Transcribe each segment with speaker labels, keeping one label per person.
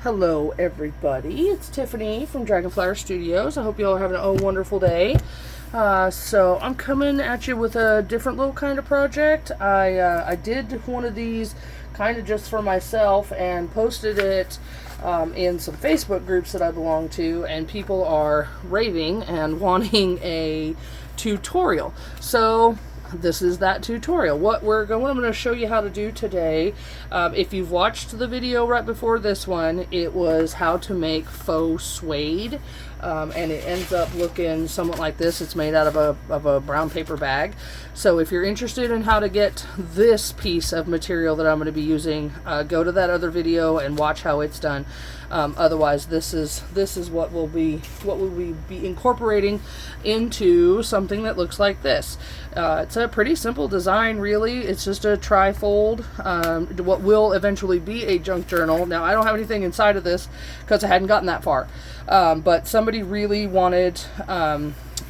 Speaker 1: Hello everybody, it's Tiffany from DragonflyerStudios. I hope you all are having a wonderful day. So I'm coming at you with a different little kind of project. I did one of these kind of just for myself and posted it in some Facebook groups that I belong to, and people are raving and wanting a tutorial. So this is that tutorial. What I'm going to show you how to do today. If you've watched the video right before this one, it was how to make faux suede, and it ends up looking somewhat like this. It's made out of a brown paper bag. So if you're interested in how to get this piece of material that I'm going to be using, go to that other video and watch how it's done. Otherwise, this is what we'll be incorporating into something that looks like this. It's a pretty simple design, really. It's just a trifold, what will eventually be a junk journal. Now, I don't have anything inside of this because I hadn't gotten that far, but somebody really wanted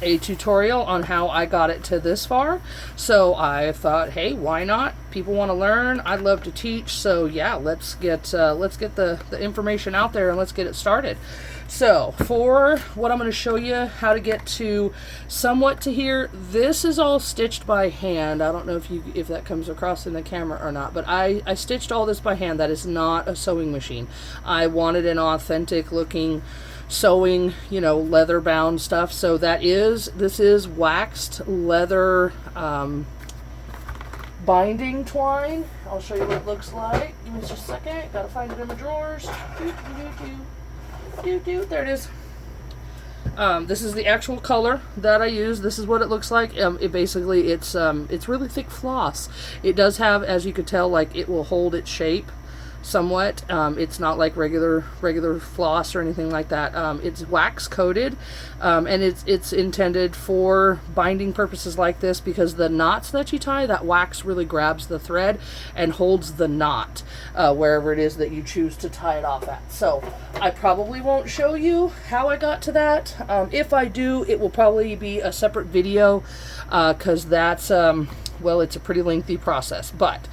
Speaker 1: a tutorial on how I got it to this far, so I thought, hey, why not? People want to learn. I'd love to teach, so yeah, let's get the information out there and let's get it started. So for what I'm going to show you how to get to somewhat to here, this is all stitched by hand. I don't know if that comes across in the camera or not, but I stitched all this by hand. That is not a sewing machine. I wanted an authentic looking sewing, leather bound stuff. So this is waxed leather binding twine. I'll show you what it looks like. Give me just a second. Gotta find it in my drawers. There it is. This is the actual color that I use. This is what it looks like. It's really thick floss. It does have, as you could tell, like it will hold its shape somewhat. It's not like regular floss or anything like that. It's wax coated, and it's intended for binding purposes like this, because the knots that you tie, that wax really grabs the thread and holds the knot wherever it is that you choose to tie it off at. So I probably won't show you how I got to that. If I do, it will probably be a separate video, because that's well, it's a pretty lengthy process. But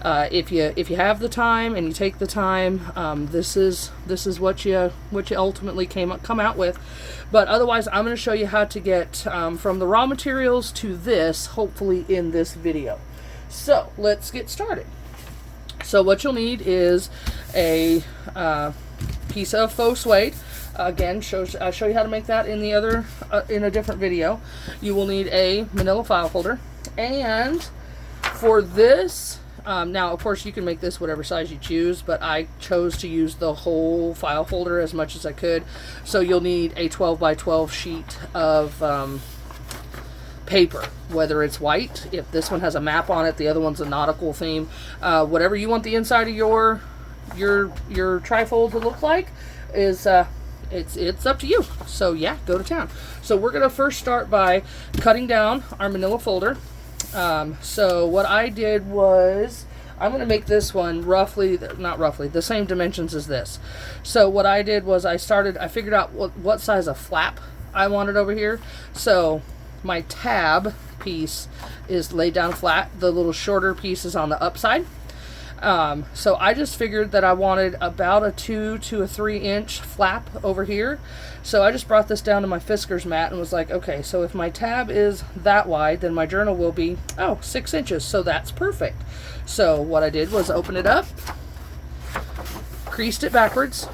Speaker 1: if you have the time and you take the time, this is what you ultimately come out with. But otherwise, I'm going to show you how to get from the raw materials to this, hopefully in this video. So let's get started. So what you'll need is a piece of faux suede. Again, I'll show you how to make that in the other in a different video. You will need a manila file folder, and for this, now of course you can make this whatever size you choose, but I chose to use the whole file folder as much as I could. So you'll need a 12 by 12 sheet of paper, whether it's white, if this one has a map on it, the other one's a nautical theme, whatever you want the inside of your trifold to look like is it's up to you. So yeah, go to town. So we're gonna first start by cutting down our manila folder. So what I did was, I'm going to make this one not roughly, the same dimensions as this. So what I did was I figured out what size of flap I wanted over here. So my tab piece is laid down flat. The little shorter piece is on the upside. So I just figured that I wanted about a 2 to a 3 inch flap over here. So I just brought this down to my Fisker's mat and was like, okay, so if my tab is that wide, then my journal will be, 6 inches. So that's perfect. So what I did was open it up, creased it backwards,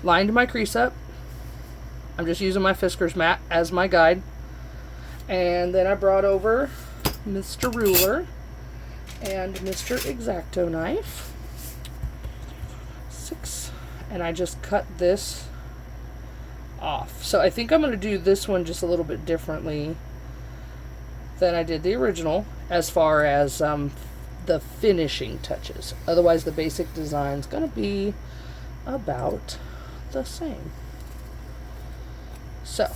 Speaker 1: lined my crease up. I'm just using my Fisker's mat as my guide. And then I brought over Mr. Ruler and Mr. X-Acto knife, 6, and I just cut this off. So I think I'm going to do this one just a little bit differently than I did the original as far as the finishing touches. Otherwise, the basic design is going to be about the same. So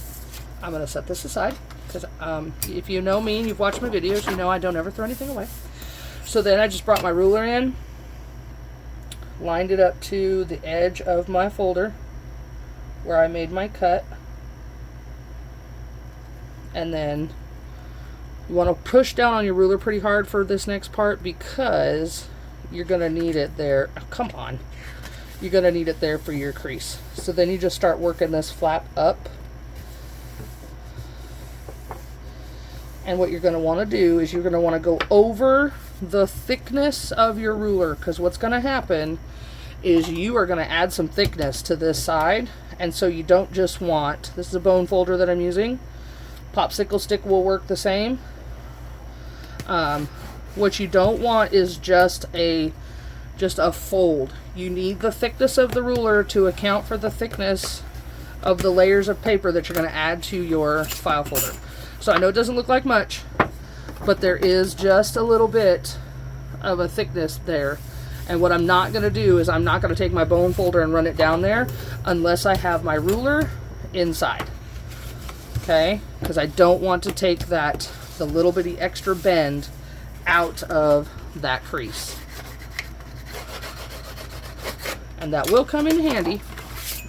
Speaker 1: I'm going to set this aside, because if you know me and you've watched my videos, you know I don't ever throw anything away. So then I just brought my ruler in, lined it up to the edge of my folder where I made my cut, and then you want to push down on your ruler pretty hard for this next part, because you're going to need it there. Oh, come on. you're going to need it there for your crease. So then you just start working this flap up. And what you're going to want to do is you're going to want to go over the thickness of your ruler, because what's going to happen is you are going to add some thickness to this side. And so you don't just want, this is a bone folder that I'm using. Popsicle stick will work the same. What you don't want is just a fold. You need the thickness of the ruler to account for the thickness of the layers of paper that you're going to add to your file folder. So I know it doesn't look like much, but there is just a little bit of a thickness there. And what I'm not going to do is I'm not going to take my bone folder and run it down there unless I have my ruler inside. Okay? Because I don't want to take the little bitty extra bend out of that crease. And that will come in handy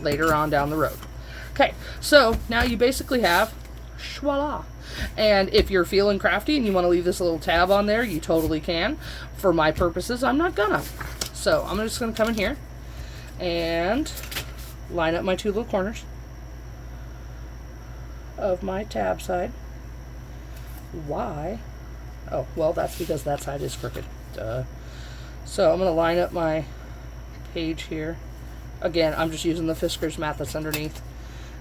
Speaker 1: later on down the road. Okay, so now you basically have voila. And if you're feeling crafty and you want to leave this little tab on there, you totally can. For my purposes, I'm not gonna. So I'm just gonna come in here and line up my two little corners of my tab side. Why? Oh, well, that's because that side is crooked. Duh. So I'm gonna line up my page here. Again, I'm just using the Fiskars mat that's underneath.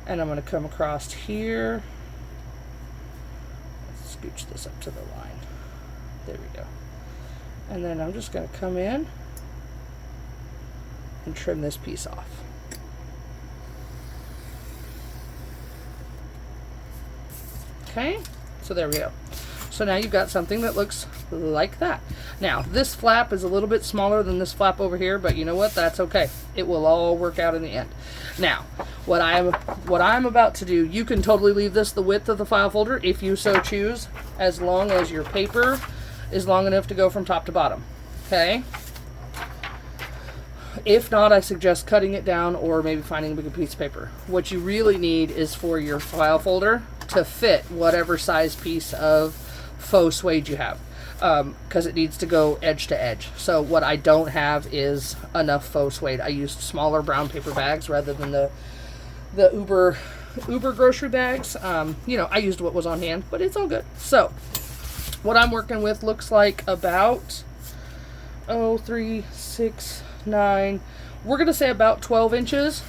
Speaker 1: And I'm gonna come across here. Scooch this up to the line. There we go. And then I'm just going to come in and trim this piece off. Okay, so there we go. So now you've got something that looks like that. Now, this flap is a little bit smaller than this flap over here, but you know what? That's okay. It will all work out in the end. Now, what I'm about to do, you can totally leave this the width of the file folder if you so choose, as long as your paper is long enough to go from top to bottom. Okay? If not, I suggest cutting it down or maybe finding a bigger piece of paper. What you really need is for your file folder to fit whatever size piece of faux suede you have, because it needs to go edge to edge. So what I don't have is enough faux suede. I used smaller brown paper bags rather than the Uber grocery bags. You know, I used what was on hand, but it's all good. So what I'm working with looks like about 3, 6, 9. We're gonna say about 12 inches.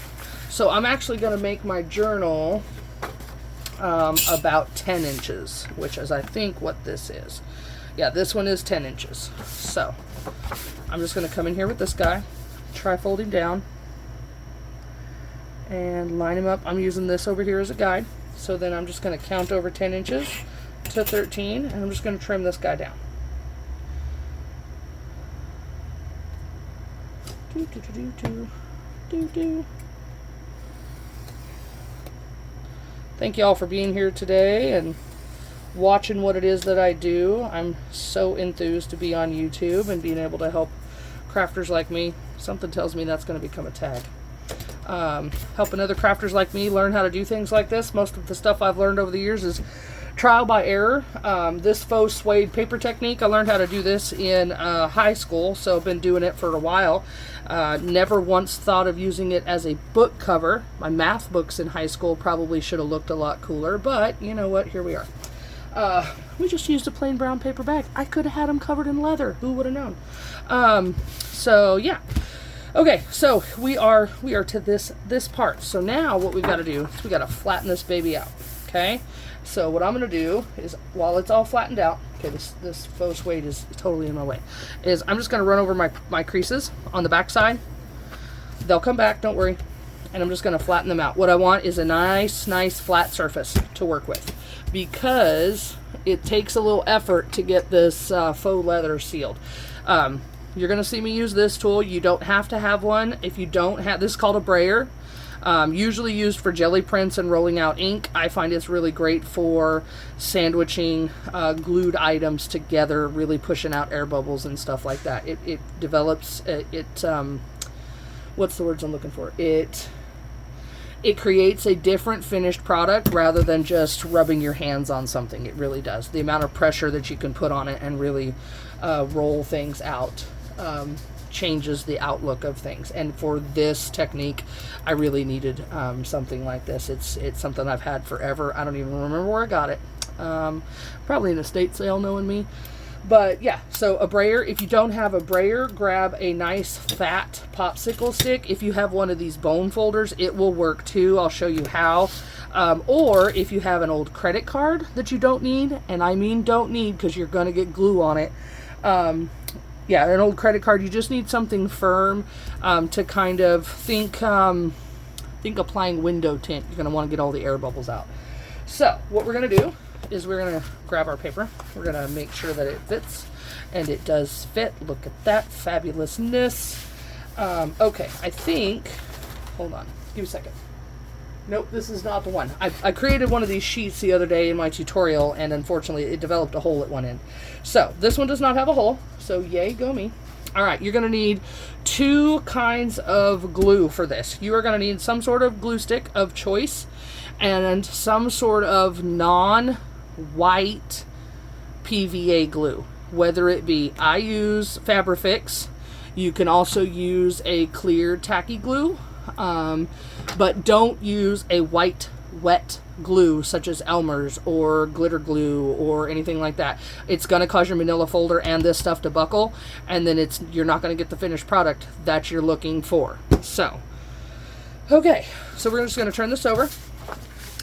Speaker 1: So I'm actually gonna make my journal about 10 inches, which is I think what this is. Yeah, this one is 10 inches. So I'm just going to come in here with this guy, tri-fold him down, and line him up. I'm using this over here as a guide. So then I'm just going to count over 10 inches to 13, and I'm just going to trim this guy down. Do, do, do, do, do, do, do. Thank you all for being here today and watching what it is that I do. I'm so enthused to be on YouTube and being able to help crafters like me. Something tells me that's going to become a tag. Helping other crafters like me learn how to do things like this. Most of the stuff I've learned over the years is trial by error. This faux suede paper technique, I learned how to do this in high school, so I've been doing it for a while. Never once thought of using it as a book cover. My math books in high school probably should have looked a lot cooler, but you know what, here we are. We just used a plain brown paper bag. I could have had them covered in leather. Who would have known? So yeah. Okay, so we are to this part. So now what we've got to do is we got to flatten this baby out. Okay? So what I'm going to do is, while it's all flattened out, okay, this faux suede is totally in my way, is I'm just going to run over my creases on the back side. They'll come back, don't worry. And I'm just going to flatten them out. What I want is a nice flat surface to work with, because it takes a little effort to get this faux leather sealed. You're going to see me use this tool. You don't have to have one. If you don't have, this is called a brayer. Usually used for jelly prints and rolling out ink. I find it's really great for sandwiching glued items together, really pushing out air bubbles and stuff like that. It develops, what's the words I'm looking for? It creates a different finished product rather than just rubbing your hands on something. It really does. The amount of pressure that you can put on it and really roll things out. changes the outlook of things. And for this technique, I really needed something like this. It's something I've had forever. I don't even remember where I got it. Probably an estate sale, knowing me. But yeah, so a brayer. If you don't have a brayer, grab a nice fat popsicle stick. If you have one of these bone folders, it will work too. I'll show you how. Or if you have an old credit card that you don't need, and I mean don't need because you're going to get glue on it. Yeah, an old credit card, you just need something firm to kind of think applying window tint. You're going to want to get all the air bubbles out. So what we're going to do is we're going to grab our paper. We're going to make sure that it fits, and it does fit. Look at that fabulousness. Okay, I think, hold on, give me a second. Nope, this is not the one. I created one of these sheets the other day in my tutorial, and unfortunately it developed a hole at one end. So this one does not have a hole, so yay, go me. All right, you're going to need 2 kinds of glue for this. You are going to need some sort of glue stick of choice and some sort of non-white PVA glue. Whether it be, I use Fabrifix. You can also use a clear tacky glue. But don't use a white wet glue such as Elmer's or glitter glue or anything like that. It's going to cause your manila folder and this stuff to buckle, and then you're not going to get the finished product that you're looking for. So, okay, so we're just going to turn this over,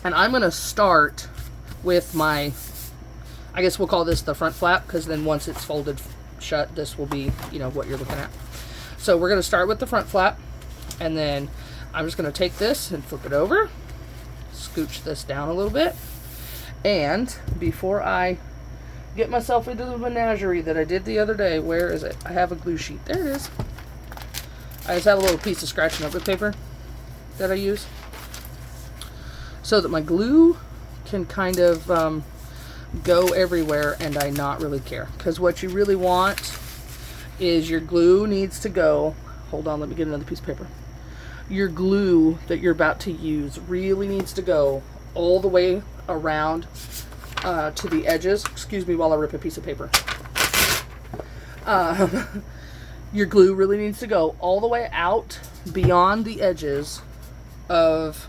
Speaker 1: and I'm going to start with my, I guess we'll call this the front flap, because then once it's folded shut, this will be, you know, what you're looking at. So we're going to start with the front flap, and then I'm just going to take this and flip it over, scooch this down a little bit, and before I get myself into the menagerie that I did the other day, where is it? I have a glue sheet. There it is. I just have a little piece of scratch notebook paper that I use so that my glue can kind of go everywhere and I not really care. Because what you really want is your glue needs to go, hold on, let me get another piece of paper. Your glue that you're about to use really needs to go all the way around to the edges. Excuse me while I rip a piece of paper. Your glue really needs to go all the way out beyond the edges of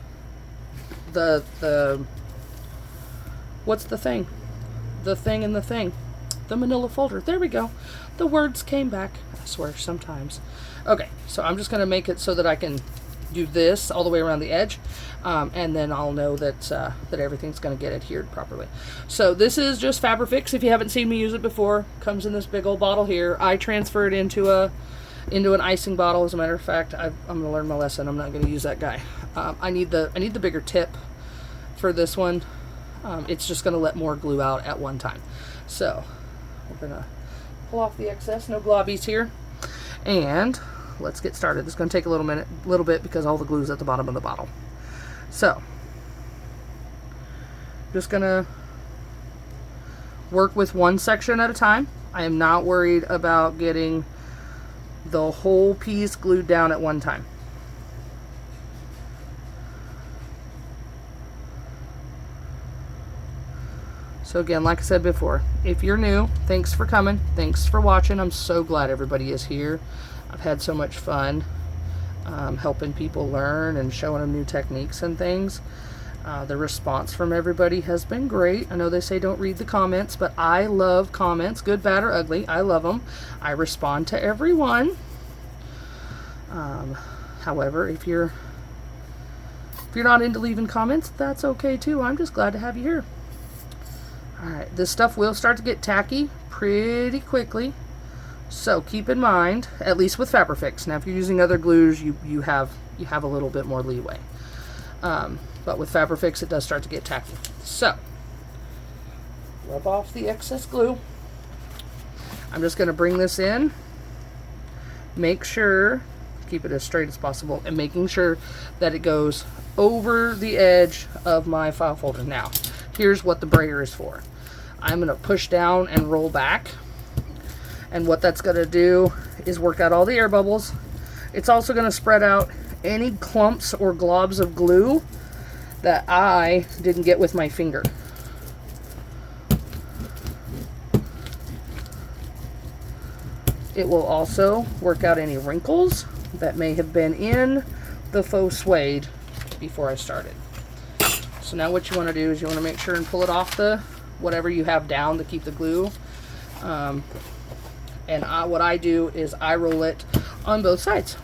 Speaker 1: the what's the thing? The thing and the thing. The manila folder. There we go. The words came back. I swear, sometimes. Okay, so I'm just going to make it so that I can do this all the way around the edge, and then I'll know that that everything's going to get adhered properly. So this is just Fabrifix. If you haven't seen me use it before, comes in this big old bottle here. I transferred into an icing bottle. As a matter of fact, I'm going to learn my lesson. I'm not going to use that guy. I need the bigger tip for this one. It's just going to let more glue out at one time. So we're going to pull off the excess. No globbies here, and let's get started. This is going to take a little bit because all the glue is at the bottom of the bottle. So, just going to work with one section at a time. I am not worried about getting the whole piece glued down at one time. So again, like I said before, if you're new, thanks for coming. Thanks for watching. I'm so glad everybody is here. I've had so much fun helping people learn and showing them new techniques and things. The response from everybody has been great. I know they say don't read the comments, but I love comments, good, bad, or ugly. I love them. I respond to everyone. However, if you're not into leaving comments, that's okay too. I'm just glad to have you here. Alright, this stuff will start to get tacky pretty quickly, so keep in mind, at least with Fabrifix. Now if you're using other glues, you have a little bit more leeway. But with Fabrifix it does start to get tacky. So, rub off the excess glue. I'm just going to bring this in, make sure, keep it as straight as possible, and making sure that it goes over the edge of my file folder. Now, here's what the brayer is for. I'm going to push down and roll back, and what that's going to do is work out all the air bubbles. It's also going to spread out any clumps or globs of glue that I didn't get with my finger. it will also work out any wrinkles that may have been in the faux suede before I started. So now what you want to do is you want to make sure and pull it off the whatever you have down to keep the glue. What I do is I roll it on both sides.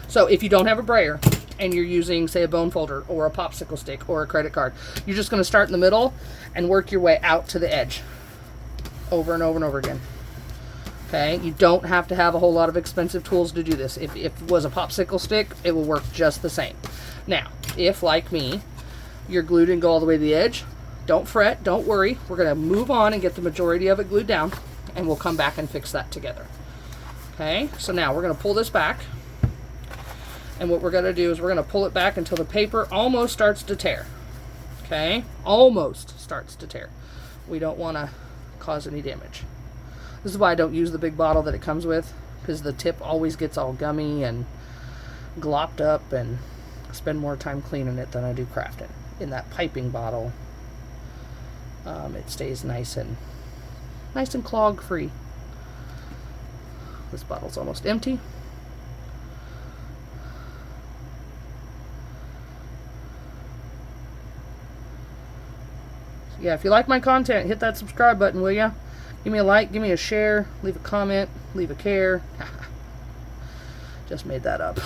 Speaker 1: So if you don't have a brayer and you're using, say, a bone folder or a popsicle stick or a credit card, you're just going to start in the middle and work your way out to the edge over and over and over again. Okay, you don't have to have a whole lot of expensive tools to do this. If it was a popsicle stick, it will work just the same. Now, if, like me, your glue didn't go all the way to the edge, don't fret, don't worry. We're going to move on and get the majority of it glued down, and we'll come back and fix that together. Okay, so now we're going to pull this back, and what we're going to do is we're going to pull it back until the paper almost starts to tear. Okay, almost starts to tear. We don't want to cause any damage. This is why I don't use the big bottle that it comes with, because the tip always gets all gummy and glopped up, and I spend more time cleaning it than I do crafting. In that piping bottle, it stays nice and clog free. This bottle's almost empty. So yeah, if you like my content, hit that subscribe button, will ya? Give me a like, give me a share, leave a comment, leave a care. Just made that up.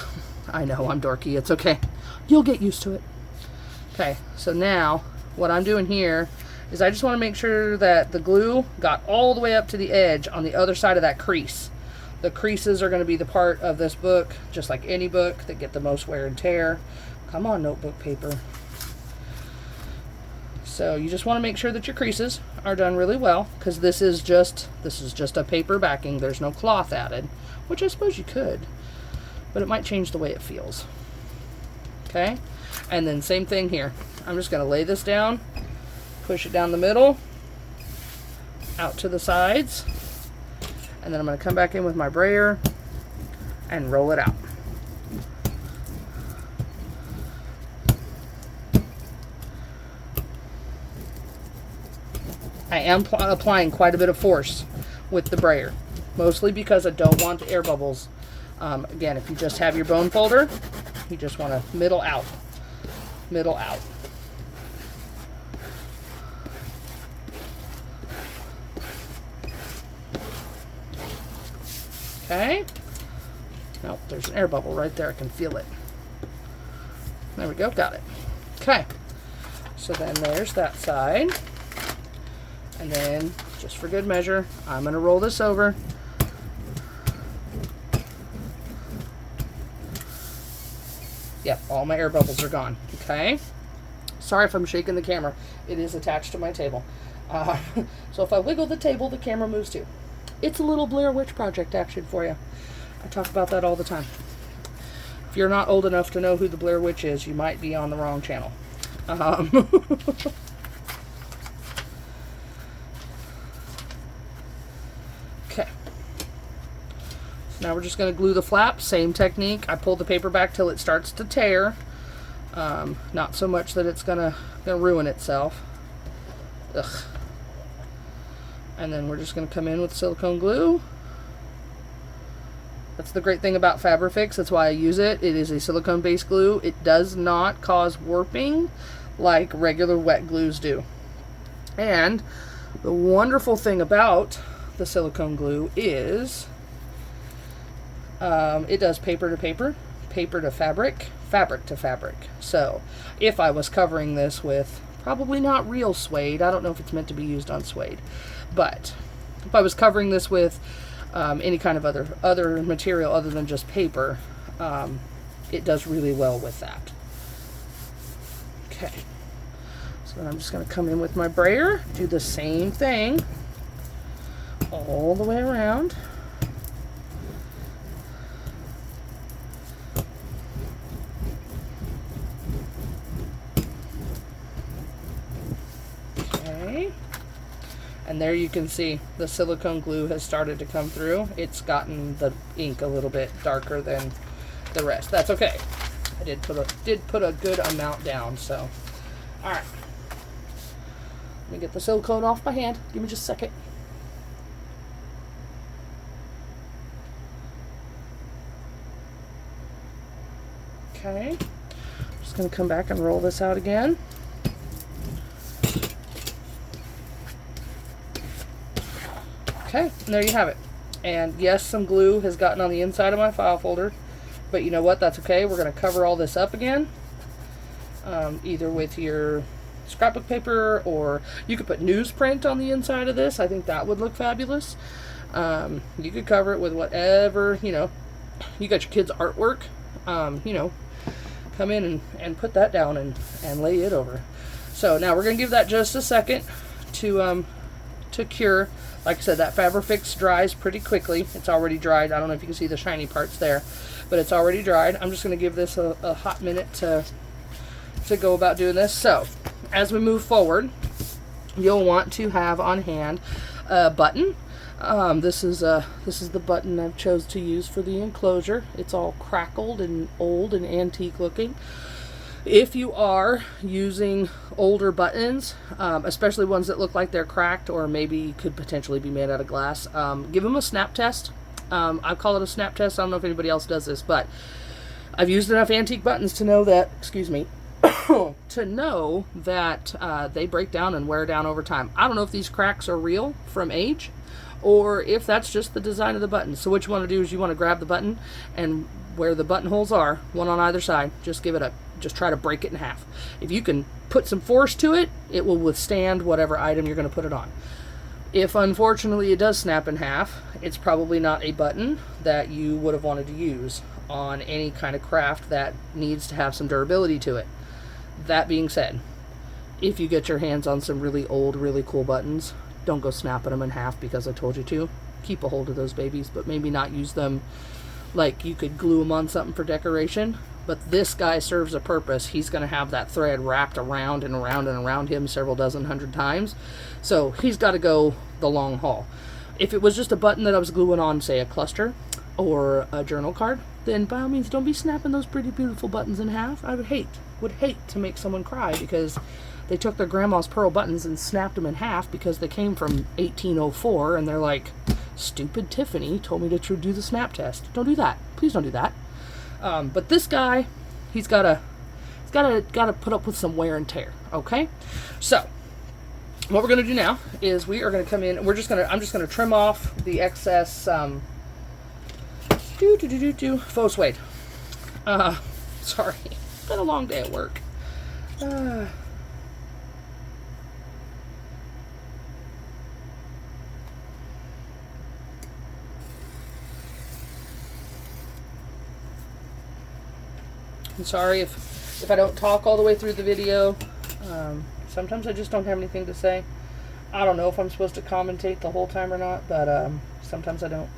Speaker 1: I know, I'm dorky, it's okay. You'll get used to it. Okay, so now what I'm doing here is I just want to make sure that the glue got all the way up to the edge on the other side of that crease. The creases are going to be the part of this book, just like any book, that get the most wear and tear. Come on, notebook paper. So you just want to make sure that your creases are done really well, because this is just a paper backing. There's no cloth added, which I suppose you could, but it might change the way it feels. Okay, and then same thing here. I'm just going to lay this down, push it down the middle, out to the sides, and then I'm going to come back in with my brayer and roll it out. I am applying quite a bit of force with the brayer, mostly because I don't want the air bubbles. Again, if you just have your bone folder, you just want to middle out. Middle out. Okay. Oh, there's an air bubble right there. I can feel it. There we go. Got it. Okay. So then there's that side. And then, just for good measure, I'm going to roll this over. Yep, all my air bubbles are gone. Okay. Sorry if I'm shaking the camera. It is attached to my table. So if I wiggle the table, the camera moves too. It's a little Blair Witch Project action for you. I talk about that all the time. If you're not old enough to know who the Blair Witch is, you might be on the wrong channel. Okay. Now we're just going to glue the flap. Same technique. I pull the paper back till it starts to tear. Not so much that it's gonna ruin itself. Ugh. And then we're just going to come in with silicone glue. That's the great thing about Fabrifix. That's why I use it. It is a silicone-based glue. It does not cause warping like regular wet glues do. And the wonderful thing about the silicone glue is it does paper to paper, paper to fabric, fabric to fabric. So if I was covering this with probably not real suede, I don't know if it's meant to be used on suede, but if I was covering this with any kind of other material other than just paper, it does really well with that. Okay, so I'm just going to come in with my brayer, do the same thing all the way around. Okay, and there you can see the silicone glue has started to come through. It's gotten the ink a little bit darker than the rest. That's okay. I did put a good amount down, so all right. Let me get the silicone off my hand. Give me just a second. Okay, just going to come back and roll this out again. Okay, and there you have it. And yes, some glue has gotten on the inside of my file folder, but you know what, that's okay. We're going to cover all this up again, either with your scrapbook paper, or you could put newsprint on the inside of this. I think that would look fabulous. You could cover it with whatever, you know, you got your kids' artwork, you know, come in and put that down and lay it over. So now we're going to give that just a second to cure. Like I said, that Fabrifix dries pretty quickly. It's already dried. I don't know if you can see the shiny parts there, but it's already dried. I'm just going to give this a hot minute to go about doing this. So as we move forward, you'll want to have on hand a button. This is the button I've chose to use for the enclosure. It's all crackled and old and antique looking. If you are using older buttons, especially ones that look like they're cracked or maybe could potentially be made out of glass, give them a snap test. I call it a snap test. I don't know if anybody else does this, but I've used enough antique buttons to know that, excuse me, to know that they break down and wear down over time. I don't know if these cracks are real from age or if that's just the design of the button. So what you want to do is you want to grab the button, and where the buttonholes are, one on either side, just give it a, just try to break it in half. If you can put some force to it, it will withstand whatever item you're going to put it on. If unfortunately it does snap in half, it's probably not a button that you would have wanted to use on any kind of craft that needs to have some durability to it. That being said, if you get your hands on some really old, really cool buttons, don't go snapping them in half because I told you to. Keep a hold of those babies, but maybe not use them like you could glue them on something for decoration. But this guy serves a purpose. He's going to have that thread wrapped around and around and around him several dozen, 100 times. So he's got to go the long haul. If it was just a button that I was gluing on, say, a cluster or a journal card, then by all means, don't be snapping those pretty, beautiful buttons in half. I would hate to make someone cry because they took their grandma's pearl buttons and snapped them in half because they came from 1804, and they're like, stupid Tiffany told me to do the snap test. Don't do that. Please don't do that. But this guy, he's gotta put up with some wear and tear. Okay, so what we're gonna do now is we are gonna come in. I'm just gonna trim off the excess faux suede. Sorry, it's been a long day at work. I'm sorry if I don't talk all the way through the video. Sometimes I just don't have anything to say. I don't know if I'm supposed to commentate the whole time or not, but sometimes I don't.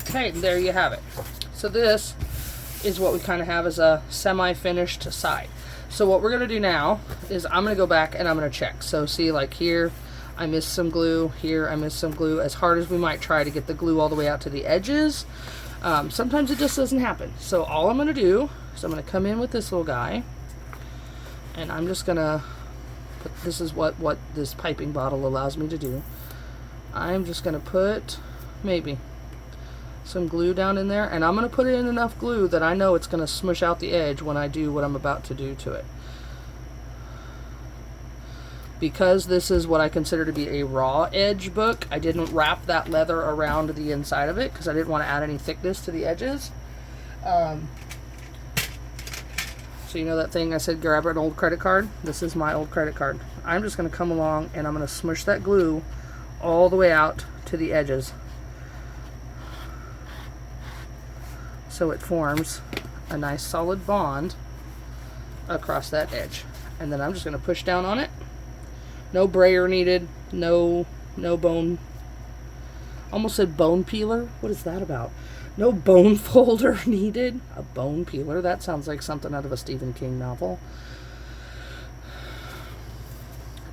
Speaker 1: Okay, there you have it. So this is what we kind of have as a semi-finished side. So what we're going to do now is I'm going to go back and I'm going to check. So see, like here, I missed some glue. Here, I missed some glue. As hard as we might try to get the glue all the way out to the edges, sometimes it just doesn't happen. So all I'm going to do is I'm going to come in with this little guy, and I'm just going to put, this is what this piping bottle allows me to do. I'm just going to put maybe some glue down in there, and I'm going to put in enough glue that I know it's going to smush out the edge when I do what I'm about to do to it. Because this is what I consider to be a raw edge book, I didn't wrap that leather around the inside of it because I didn't want to add any thickness to the edges. So you know that thing I said grab an old credit card? This is my old credit card. I'm just going to come along and I'm going to smush that glue all the way out to the edges, so it forms a nice solid bond across that edge. And then I'm just going to push down on it. No brayer needed. No bone. Almost said bone peeler. What is that about? No bone folder needed. A bone peeler. That sounds like something out of a Stephen King novel.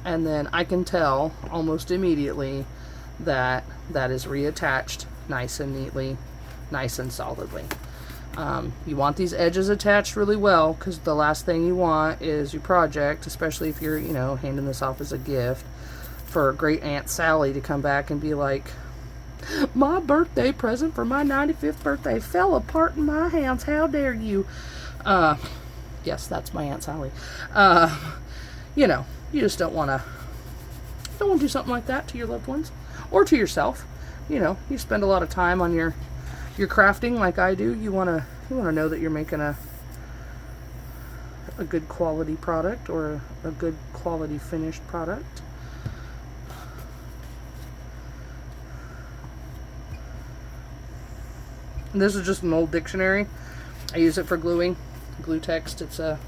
Speaker 1: And then I can tell almost immediately that that is reattached nice and neatly, nice and solidly. You want these edges attached really well, because the last thing you want is your project, especially if you're, you know, handing this off as a gift, for great Aunt Sally to come back and be like, my birthday present for my 95th birthday fell apart in my hands. How dare you? Yes, that's my Aunt Sally. You know, you just don't want to do something like that to your loved ones or to yourself. You know, you spend a lot of time on your crafting like I do. You want to know that you're making a good quality product, or a good quality finished product. And this is just an old dictionary. I use it for gluing, glue text. It's a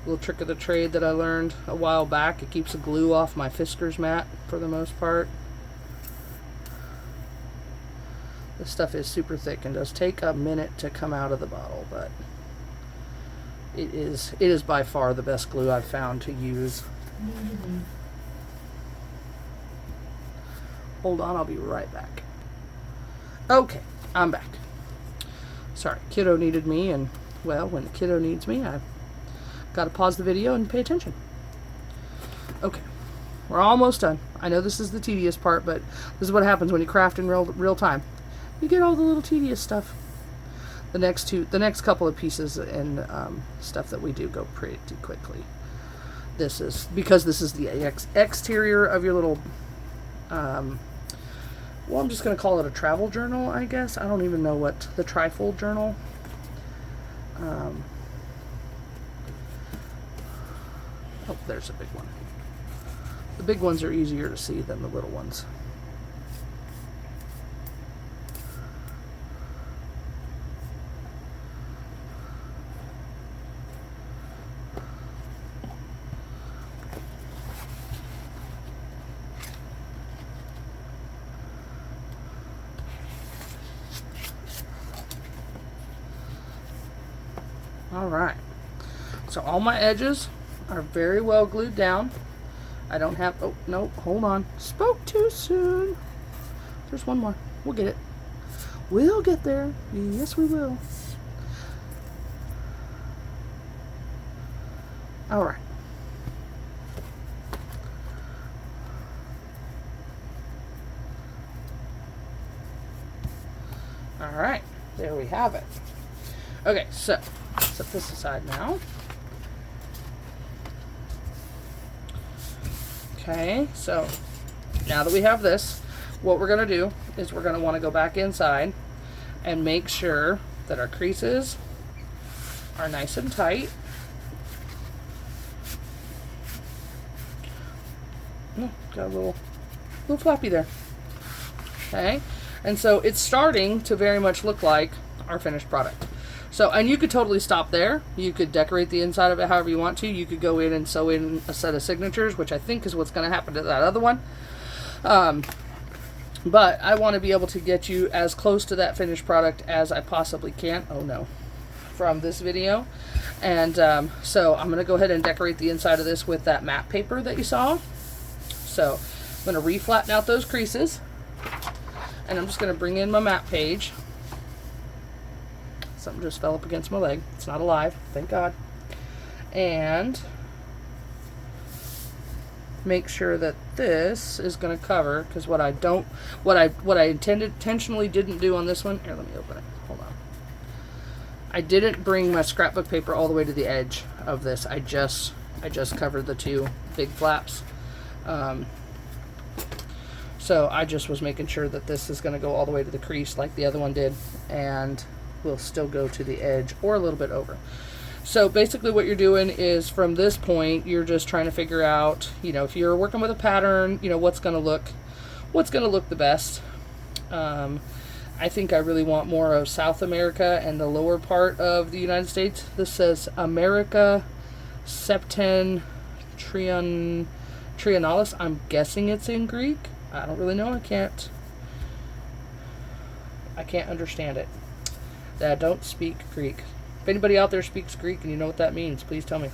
Speaker 1: little trick of the trade that I learned a while back. It keeps the glue off my Fiskars mat for the most part. This stuff is super thick and does take a minute to come out of the bottle, but it is by far the best glue I've found to use. Hold on, I'll be right back. Okay, I'm back. Sorry, kiddo needed me, and well, when the kiddo needs me, I've got to pause the video and pay attention. Okay, we're almost done. I know this is the tedious part, but this is what happens when you craft in real time. You get all the little tedious stuff. The next couple of pieces and stuff that we do go pretty quickly. This is because this is the exterior of your little. Well, I'm just going to call it a travel journal, I guess. I don't even know what the trifold journal. Oh, there's a big one. The big ones are easier to see than the little ones. Alright, so all my edges are very well glued down. I don't have, oh no, hold on, spoke too soon. There's one more, we'll get it. We'll get there, yes we will. Alright. Alright, there we have it. Okay, so set this aside now. Okay, so now that we have this, what we're going to do is we're going to want to go back inside and make sure that our creases are nice and tight. Oh, got a little flappy there. Okay, and so it's starting to very much look like our finished product. So, and you could totally stop there. You could decorate the inside of it however you want to. You could go in and sew in a set of signatures, which I think is what's going to happen to that other one. But I want to be able to get you as close to that finished product as I possibly can. Oh no. From this video. And so I'm going to go ahead and decorate the inside of this with that matte paper that you saw. So I'm going to re-flatten out those creases. And I'm just going to bring in my matte page. Something just fell up against my leg. It's not alive, thank God. And make sure that this is going to cover, because what I intentionally didn't do on this one. Here, let me open it. Hold on. I didn't bring my scrapbook paper all the way to the edge of this. I just covered the two big flaps. So I just was making sure that this is going to go all the way to the crease like the other one did, and will still go to the edge or a little bit over. So basically what you're doing is from this point, you're just trying to figure out, you know, if you're working with a pattern, you know, what's going to look the best. I think I really want more of South America and the lower part of the United States. This says America Septentrionalis. I'm guessing it's in Greek. I don't really know. I can't understand it. I don't speak Greek. If anybody out there speaks Greek and you know what that means, please tell me.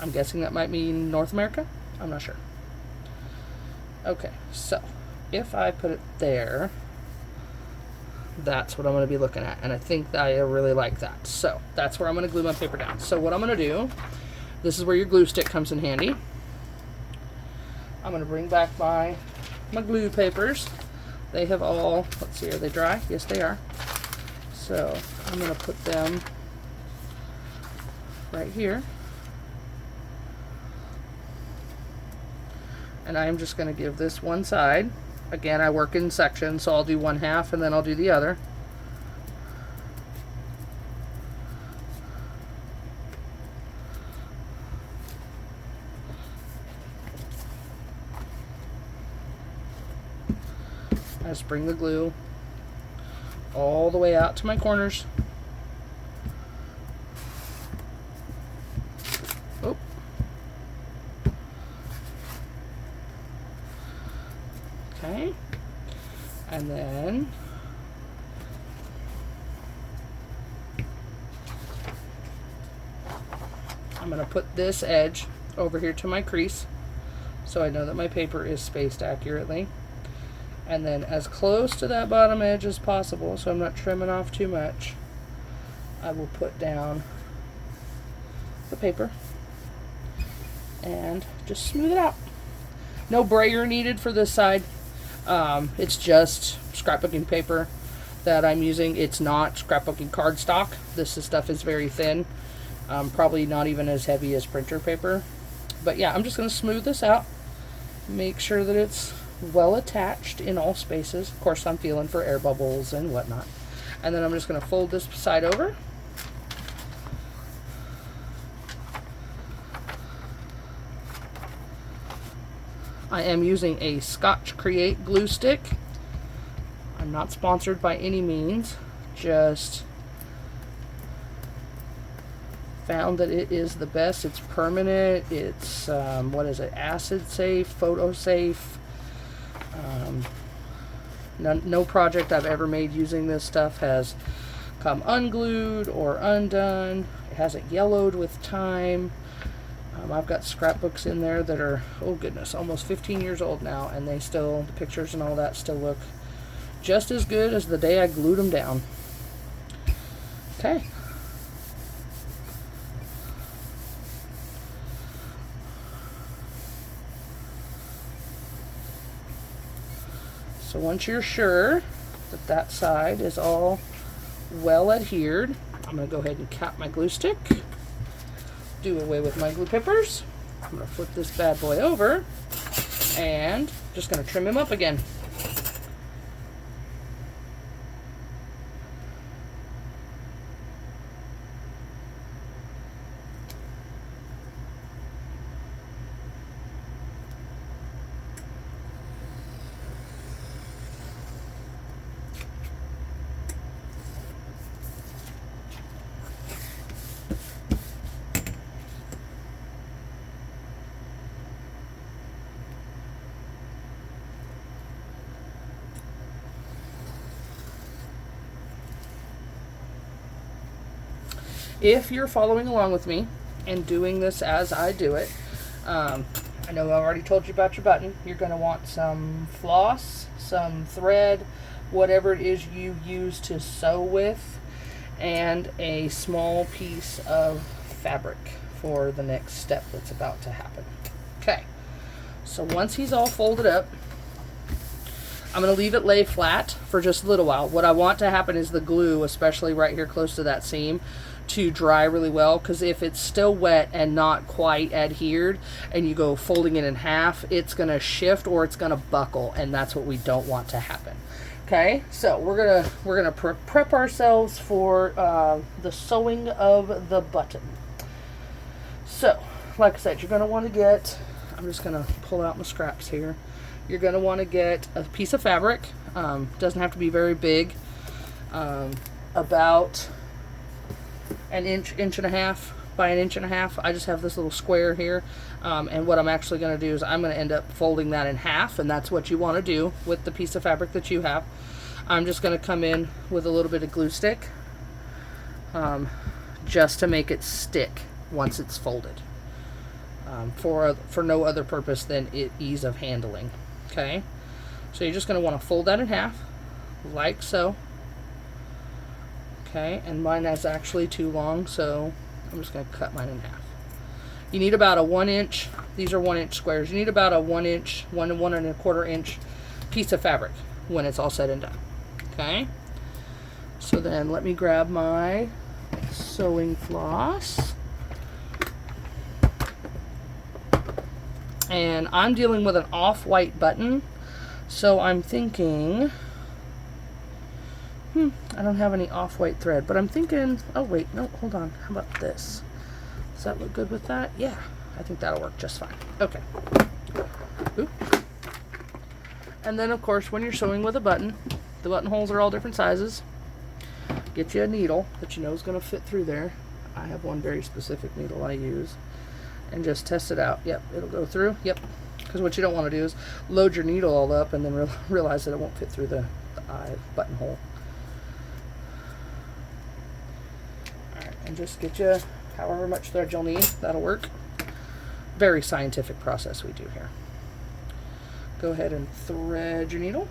Speaker 1: I'm guessing that might mean North America. I'm not sure. Okay, so if I put it there, that's what I'm going to be looking at. And I think that I really like that. So that's where I'm going to glue my paper down. So what I'm going to do, this is where your glue stick comes in handy. I'm going to bring back my glue papers. They have all, let's see, are they dry? Yes, they are. So I'm going to put them right here. And I'm just going to give this one side. Again, I work in sections, so I'll do one half and then I'll do the other. I just bring the glue all the way out to my corners. Oh. Okay. And then I'm going to put this edge over here to my crease so I know that my paper is spaced accurately. And then as close to that bottom edge as possible, so I'm not trimming off too much, I will put down the paper and just smooth it out. No brayer needed for this side. It's just scrapbooking paper that I'm using. It's not scrapbooking cardstock. This stuff is very thin. Probably not even as heavy as printer paper. But yeah, I'm just going to smooth this out. Make sure that it's well attached in all spaces. Of course, I'm feeling for air bubbles and whatnot. And then I'm just going to fold this side over. I am using a Scotch Create glue stick. I'm not sponsored by any means, just found that it is the best. It's permanent. It's what is it? Acid safe, photo safe. No project I've ever made using this stuff has come unglued or undone. It hasn't yellowed with time. I've got scrapbooks in there that are, oh goodness, almost 15 years old now, and they still, the pictures and all that still look just as good as the day I glued them down. Okay. So once you're sure that that side is all well adhered, I'm going to go ahead and cap my glue stick. Do away with my glue papers. I'm going to flip this bad boy over and just going to trim him up again. If you're following along with me and doing this as I do it, I know I've already told you about your button. You're going to want some floss, some thread, whatever it is you use to sew with, and a small piece of fabric for the next step that's about to happen. Okay, so once he's all folded up, I'm going to leave it lay flat for just a little while. What I want to happen is the glue, especially right here close to that seam, to dry really well, because if it's still wet and not quite adhered and you go folding it in half, it's going to shift or it's going to buckle, and that's what we don't want to happen. Okay, so we're gonna prep ourselves for the sewing of the button. So, like I said, you're gonna want to get. I'm just gonna pull out my scraps here. You're gonna want to get a piece of fabric. Doesn't have to be very big. About an inch and a half by an inch and a half. I just have this little square here, and what I'm actually going to do is I'm going to end up folding that in half, and that's what you want to do with the piece of fabric that you have. I'm just going to come in with a little bit of glue stick, just to make it stick once it's folded, for no other purpose than ease of handling. Okay, so you're just going to want to fold that in half, like so. Okay, and mine is actually too long, so I'm just going to cut mine in half. You need about a 1 inch, these are 1 inch squares, you need about a 1 inch, 1 to 1.25 inch piece of fabric when it's all said and done. Okay, so then let me grab my sewing floss. And I'm dealing with an off-white button, so I'm thinking, I don't have any off-white thread, but I'm thinking, oh wait, no, hold on, how about this? Does that look good with that? Yeah, I think that'll work just fine. Okay. Oop. And then, of course, when you're sewing with a button, the buttonholes are all different sizes. Get you a needle that you know is going to fit through there. I have one very specific needle I use. And just test it out. Yep, it'll go through. Yep. Because what you don't want to do is load your needle all up and then realize that it won't fit through the eye buttonhole. And just get you however much thread you'll need. That'll work. Very scientific process we do here. Go ahead and thread your needle.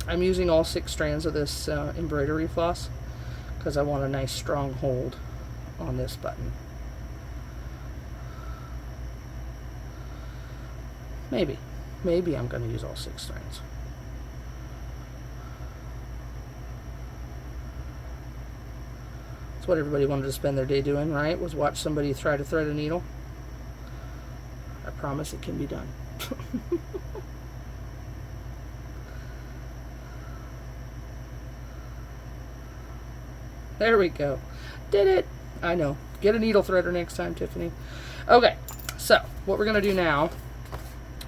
Speaker 1: I'm using all 6 strands of this embroidery floss because I want a nice strong hold on this button. Maybe I'm going to use all 6 strands. That's what everybody wanted to spend their day doing, right? Was watch somebody try to thread a needle. I promise it can be done. There we go. Did it. I know. Get a needle threader next time, Tiffany. Okay, so what we're going to do now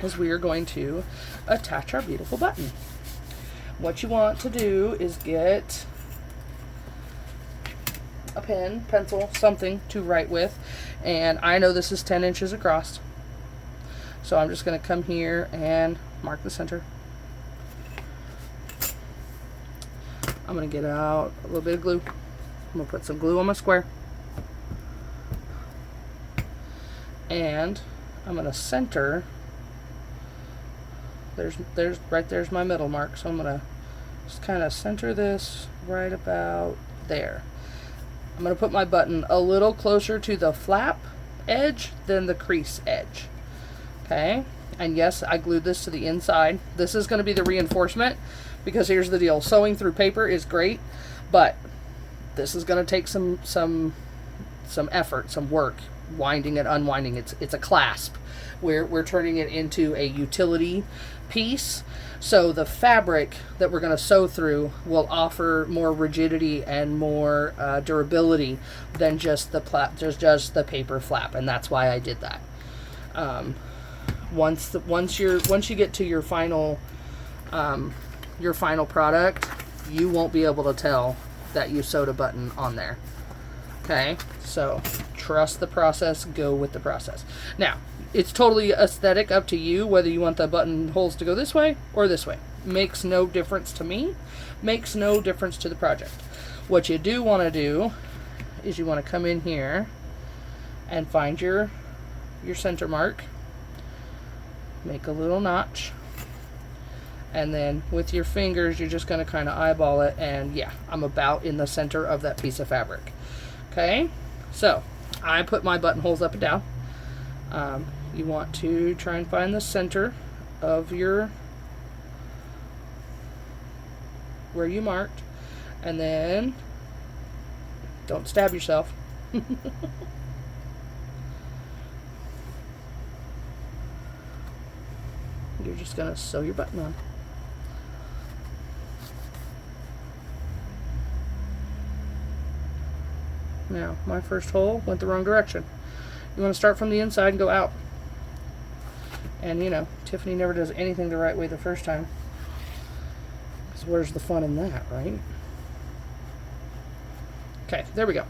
Speaker 1: is we are going to attach our beautiful button. What you want to do is get a pen, pencil, something to write with. And I know this is 10 inches across. So I'm just going to come here and mark the center. I'm going to get out a little bit of glue. I'm going to put some glue on my square. And I'm going to center. There's my middle mark. So I'm going to just kind of center this right about there. I'm going to put my button a little closer to the flap edge than the crease edge. Okay. And yes, I glued this to the inside. This is going to be the reinforcement because here's the deal. Sewing through paper is great, but this is going to take some effort, some work, winding and unwinding. It's a clasp. We're turning it into a utility piece. So the fabric that we're going to sew through will offer more rigidity and more durability than just the paper flap, and that's why I did that. Once you get to your final product, you won't be able to tell that you sewed a button on there. Okay, so trust the process, go with the process. Now, it's totally aesthetic, up to you whether you want the buttonholes to go this way or this way. Makes no difference to me, makes no difference to the project. What you do want to do is you want to come in here and find your center mark, make a little notch, and then with your fingers you're just going to kind of eyeball it, and yeah, I'm about in the center of that piece of fabric. Okay, so I put my buttonholes up and down. You want to try and find the center of where you marked, and then don't stab yourself. you're just going to sew your button on. Now, my first hole went the wrong direction. You want to start from the inside and go out. And you know, Tiffany never does anything the right way the first time. So where's the fun in that, right? Okay, there we go.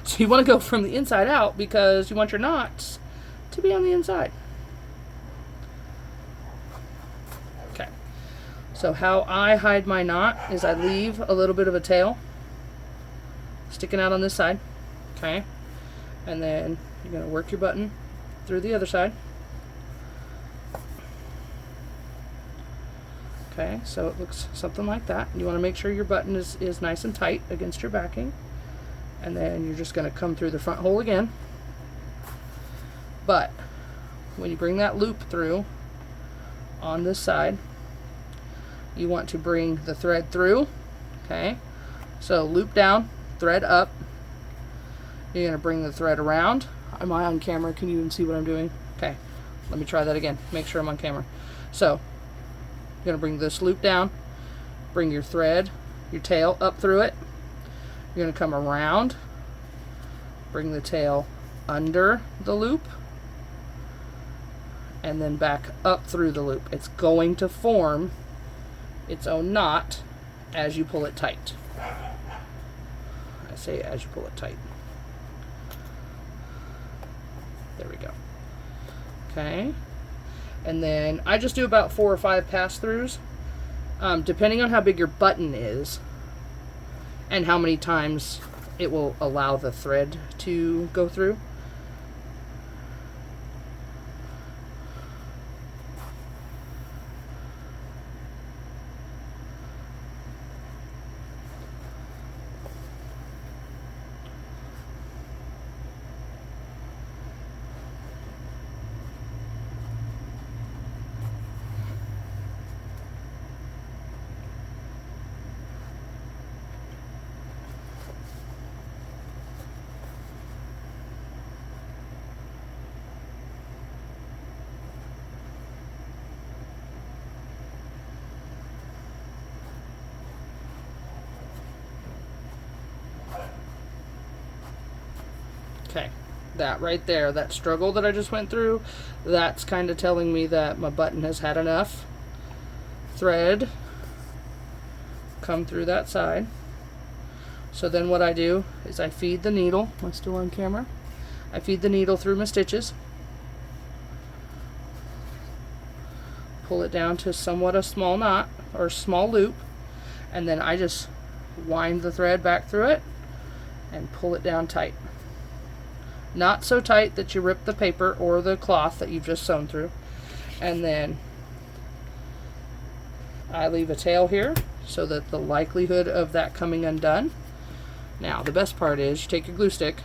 Speaker 1: So you want to go from the inside out because you want your knots to be on the inside. Okay, so how I hide my knot is I leave a little bit of a tail sticking out on this side, okay? And then you're going to work your button through the other side. Okay, so it looks something like that. You want to make sure your button is nice and tight against your backing. And then you're just going to come through the front hole again. But when you bring that loop through on this side, you want to bring the thread through. Okay, so loop down, thread up. You're going to bring the thread around. Am I on camera? Can you even see what I'm doing? Okay, let me try that again. Make sure I'm on camera. So you're going to bring this loop down, bring your thread, your tail up through it. You're going to come around, bring the tail under the loop, and then back up through the loop. It's going to form its own knot as you pull it tight. I say as you pull it tight. There we go. Okay. And then I just do about 4 or 5 pass-throughs, depending on how big your button is and how many times it will allow the thread to go through. Okay, that right there, that struggle that I just went through, that's kind of telling me that my button has had enough thread come through that side. So then what I do is I feed the needle. I'm still on camera. I feed the needle through my stitches, pull it down to somewhat a small knot or small loop, and then I just wind the thread back through it and pull it down tight. Not so tight that you rip the paper or the cloth that you've just sewn through. And then I leave a tail here so that the likelihood of that coming undone. Now the best part is you take your glue stick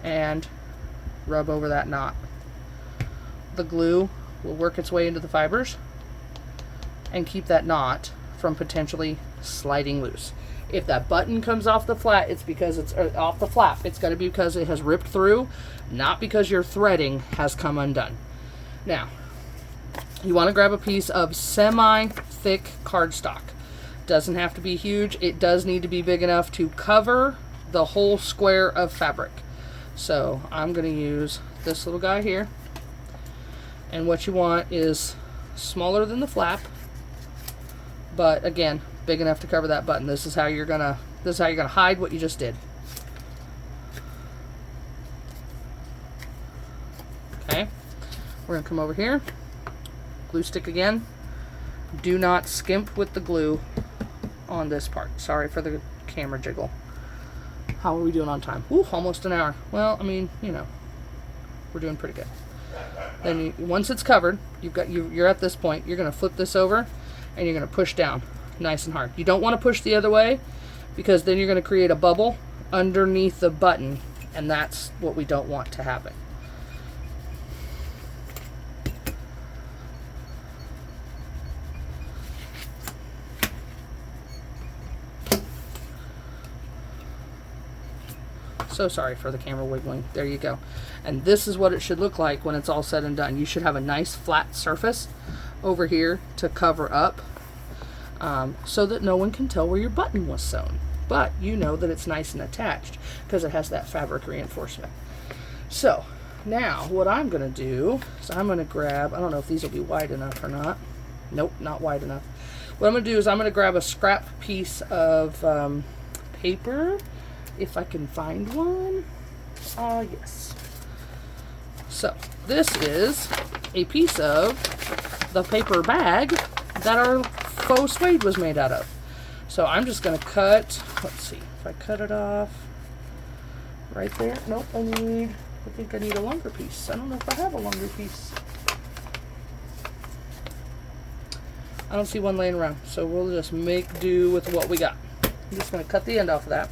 Speaker 1: and rub over that knot. The glue will work its way into the fibers and keep that knot from potentially sliding loose. If that button comes off the flat, it's because it's off the flap. It's going to be because it has ripped through, not because your threading has come undone. Now, you want to grab a piece of semi-thick cardstock. Doesn't have to be huge. It does need to be big enough to cover the whole square of fabric. So I'm going to use this little guy here. And what you want is smaller than the flap, but again, big enough to cover that button. This is how you're gonna hide what you just did. Okay, we're gonna come over here, glue stick again. Do not skimp with the glue on this part. Sorry for the camera jiggle. How are we doing on time? Ooh, almost an hour. Well, I mean, you know, we're doing pretty good. Then once it's covered, you're at this point. You're gonna flip this over, and you're gonna push down nice and hard. You don't want to push the other way because then you're going to create a bubble underneath the button, and that's what we don't want to happen. So sorry for the camera wiggling. There you go. And this is what it should look like when it's all said and done. You should have a nice flat surface over here to cover up, so that no one can tell where your button was sewn. But you know that it's nice and attached because it has that fabric reinforcement. So now what I'm going to do is I'm going to grab, I don't know if these will be wide enough or not. Nope, not wide enough. What I'm going to do is I'm going to grab a scrap piece of paper, if I can find one. Yes. So this is a piece of the paper bag that our faux suede was made out of. So I'm just going to cut, let's see, if I cut it off right there. Nope, I think I need a longer piece. I don't know if I have a longer piece. I don't see one laying around, so we'll just make do with what we got. I'm just going to cut the end off of that.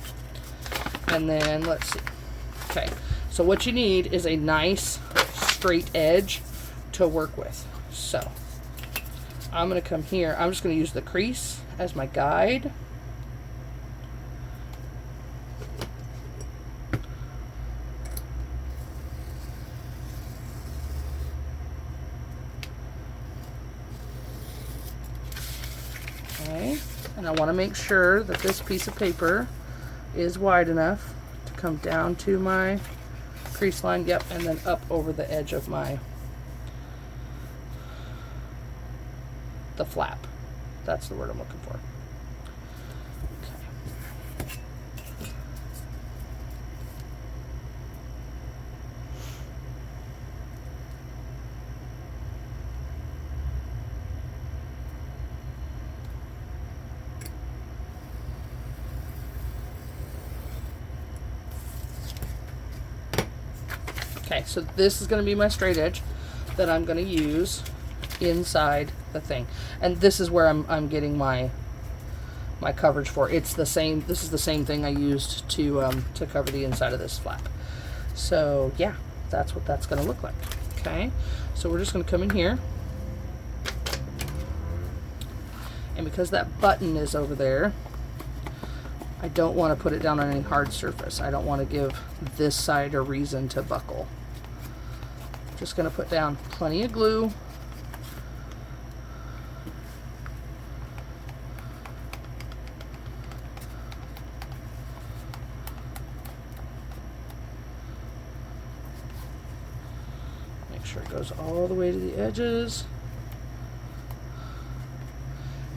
Speaker 1: And then, let's see. Okay, so what you need is a nice straight edge to work with. So, I'm going to come here. I'm just going to use the crease as my guide. Okay, and I want to make sure that this piece of paper is wide enough to come down to my crease line. Yep, and then up over the edge of the flap. That's the word I'm looking for. Okay, so this is going to be my straight edge that I'm going to use inside the thing, and this is where I'm getting my coverage for. It's the same. This is the same thing I used to cover the inside of this flap. So yeah, that's what that's going to look like. Okay, so we're just going to come in here, and because that button is over there, I don't want to put it down on any hard surface. I don't want to give this side a reason to buckle. Just going to put down plenty of glue. Make sure it goes all the way to the edges.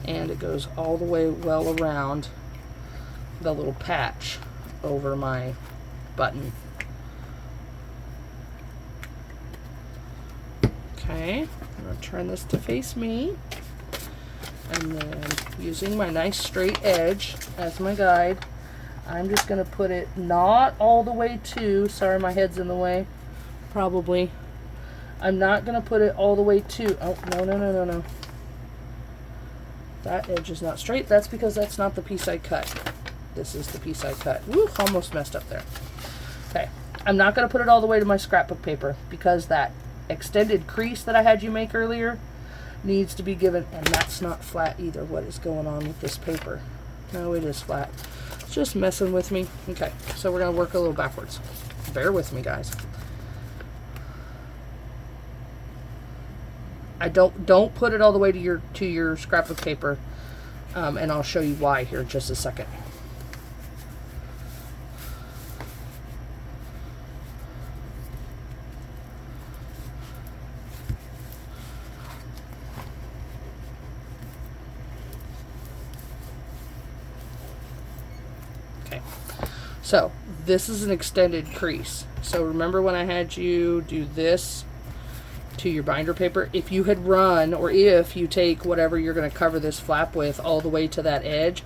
Speaker 1: And it goes all the way well around the little patch over my button. Okay, I'm going to turn this to face me, and then using my nice straight edge as my guide, I'm just going to put it not all the way to, sorry my head's in the way, probably, I'm not going to put it all the way to, oh no, that edge is not straight. That's because that's not the piece I cut. This is the piece I cut. Woo, almost messed up there. Okay, I'm not going to put it all the way to my scrapbook paper because that extended crease that I had you make earlier needs to be given, and that's not flat either. What is going on with this paper? No, it is flat. It's just messing with me. Okay, so we're going to work a little backwards. Bear with me, guys. I don't put it all the way to your scrapbook paper, and I'll show you why here in just a second. Okay, so this is an extended crease. So remember when I had you do this to your binder paper? If you had run, or if you take whatever you're going to cover this flap with all the way to that edge,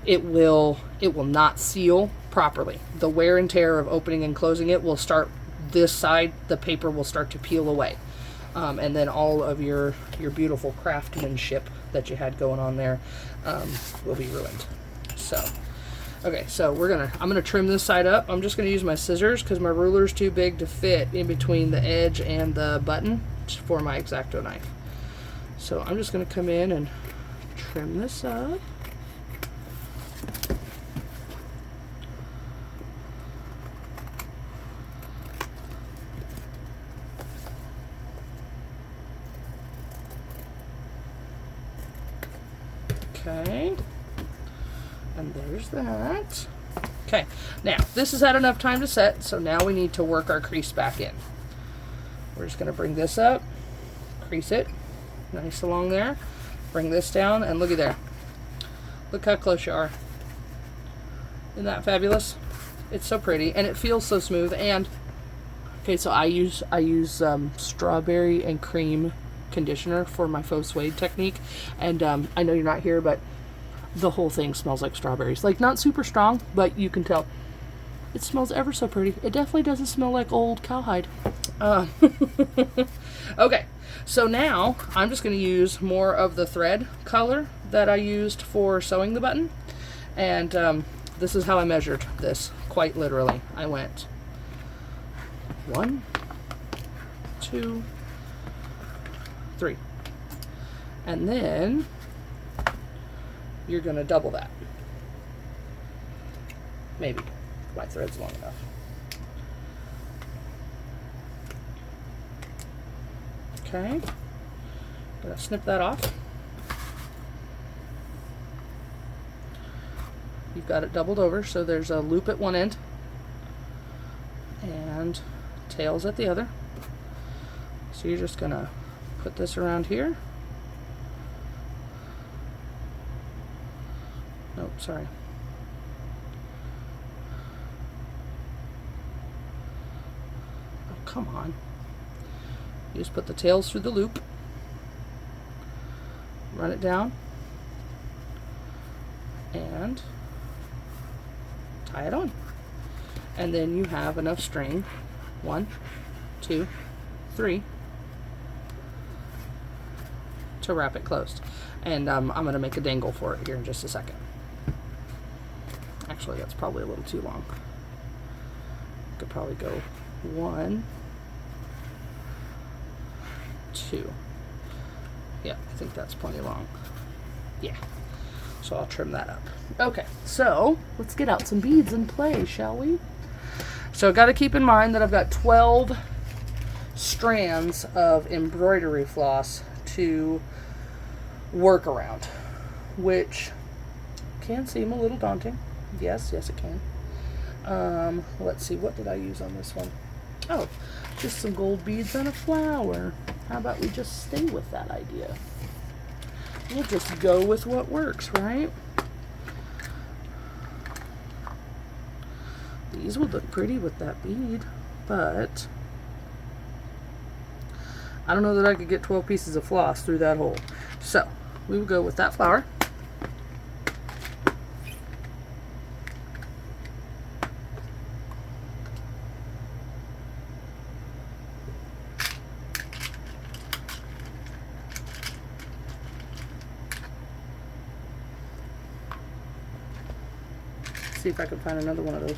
Speaker 1: it will not seal properly. The wear and tear of opening and closing it will start this side. The paper will start to peel away, and then all of your beautiful craftsmanship that you had going on there will be ruined. So okay, so I'm gonna trim this side up. I'm just gonna use my scissors because my ruler's too big to fit in between the edge and the button for my X-Acto knife. So I'm just gonna come in and trim this up. Okay. And there's that. Okay, now this has had enough time to set, so now we need to work our crease back in. We're just going to bring this up, crease it, nice along there, bring this down, and looky there. Look how close you are. Isn't that fabulous? It's so pretty, and it feels so smooth. And okay, so I use strawberry and cream conditioner for my faux suede technique, and I know you're not here, but the whole thing smells like strawberries. Like, not super strong, but you can tell. It smells ever so pretty. It definitely doesn't smell like old cowhide. Okay, so now I'm just going to use more of the thread color that I used for sewing the button. And this is how I measured this, quite literally. I went 1, 2, 3. And then you're going to double that. Maybe. My thread's long enough. Okay. I'm going to snip that off. You've got it doubled over, so there's a loop at one end and tails at the other. So you're just going to put this around here. Nope, sorry. Oh, come on. You just put the tails through the loop, run it down, and tie it on. And then you have enough string, 1, 2, 3, to wrap it closed. And I'm going to make a dangle for it here in just a second. Actually, that's probably a little too long. Could probably go 1, 2. Yeah, I think that's plenty long. Yeah. So I'll trim that up. Okay, so let's get out some beads and play, shall we? So I've got to keep in mind that I've got 12 strands of embroidery floss to work around, which can seem a little daunting. Yes, it can. Let's see, what did I use on this one? Oh, just some gold beads and a flower. How about we just stay with that idea? We'll just go with what works, right? These would look pretty with that bead, but I don't know that I could get 12 pieces of floss through that hole. So we will go with that flower. See if I can find another one of those.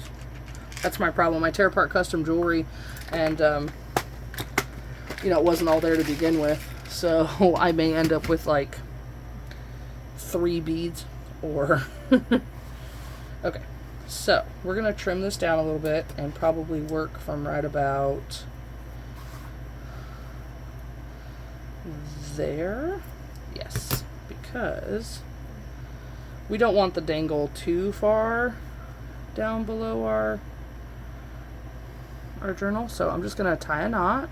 Speaker 1: That's my problem. I tear apart custom jewelry, and you know, it wasn't all there to begin with, so I may end up with like 3 beads or okay, so we're gonna trim this down a little bit and probably work from right about there. Yes, because we don't want the dangle too far down below our journal, so I'm just gonna tie a knot.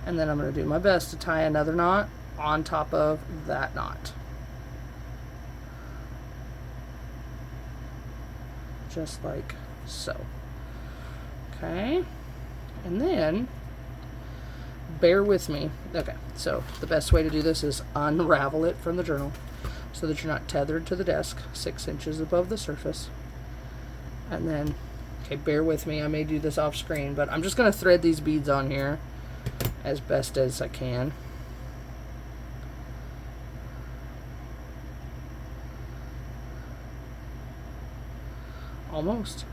Speaker 1: And then I'm going to do my best to tie another knot on top of that knot. Just like so. Okay. And then, bear with me. Okay, so the best way to do this is unravel it from the journal so that you're not tethered to the desk 6 inches above the surface. And then, okay, bear with me. I may do this off screen, but I'm just going to thread these beads on here as best as I can. Almost.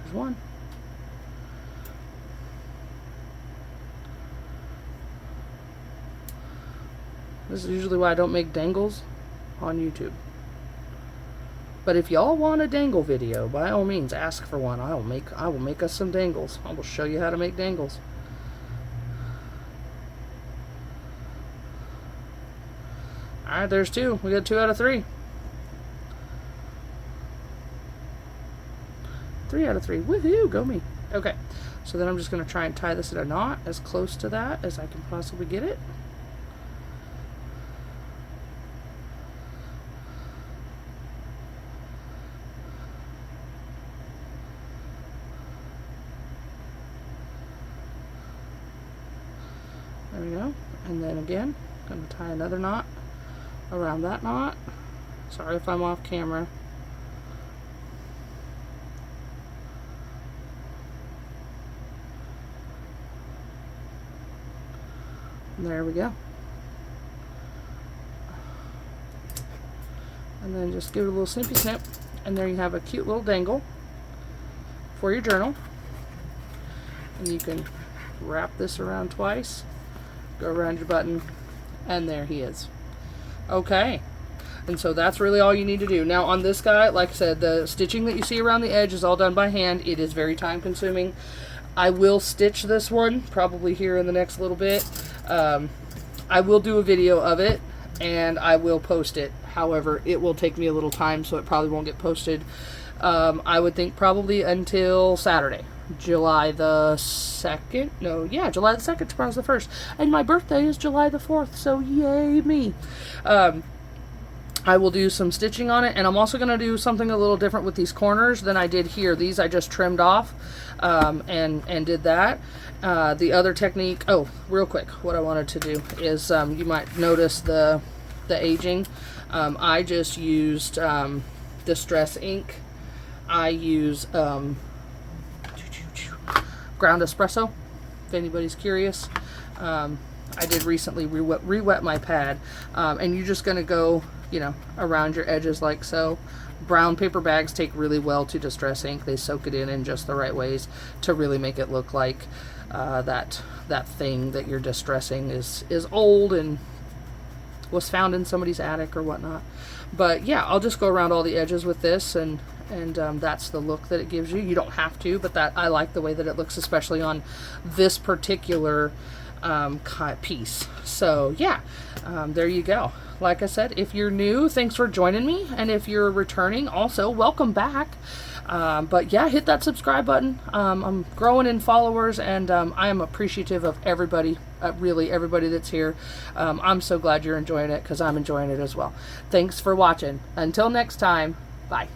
Speaker 1: There's one. This is usually why I don't make dangles on YouTube. But if y'all want a dangle video, by all means ask for one. I will make us some dangles. I will show you how to make dangles. Alright, there's 2. We got 2 out of 3. 3 out of 3. Woohoo! Go me. Okay. So then I'm just going to try and tie this in a knot as close to that as I can possibly get it. There we go. And then again, I'm going to tie another knot around that knot. Sorry if I'm off camera. And there we go. And then just give it a little snippy snip, and there you have a cute little dangle for your journal. And you can wrap this around twice, go around your button, and there he is. Okay. And so that's really all you need to do. Now on this guy, like I said, the stitching that you see around the edge is all done by hand. It is very time consuming. I will stitch this one probably here in the next little bit. I will do a video of it and I will post it. However, it will take me a little time, so it probably won't get posted. I would think probably until Saturday, July the 2nd. No, yeah, July the 2nd. Tomorrow's the 1st. And my birthday is July the 4th, so yay me. I will do some stitching on it, and I'm also going to do something a little different with these corners than I did here. These I just trimmed off and did that. The other technique, oh, real quick, what I wanted to do is you might notice the aging. I just used Distress ink. I use ground espresso, if anybody's curious. I did recently re-wet my pad, and you're just going to go, you know, around your edges like so. Brown paper bags take really well to Distress ink. They soak it in just the right ways to really make it look like that thing that you're distressing is old and was found in somebody's attic or whatnot. But yeah, I'll just go around all the edges with this, and that's the look that it gives you. You don't have to, but that I like the way that it looks, especially on this particular piece. So yeah, there you go. Like I said, if you're new, thanks for joining me, and if you're returning, also welcome back. But yeah, hit that subscribe button. I'm growing in followers, and I am appreciative of everybody, really everybody that's here. I'm so glad you're enjoying it, because I'm enjoying it as well. Thanks for watching. Until next time, bye.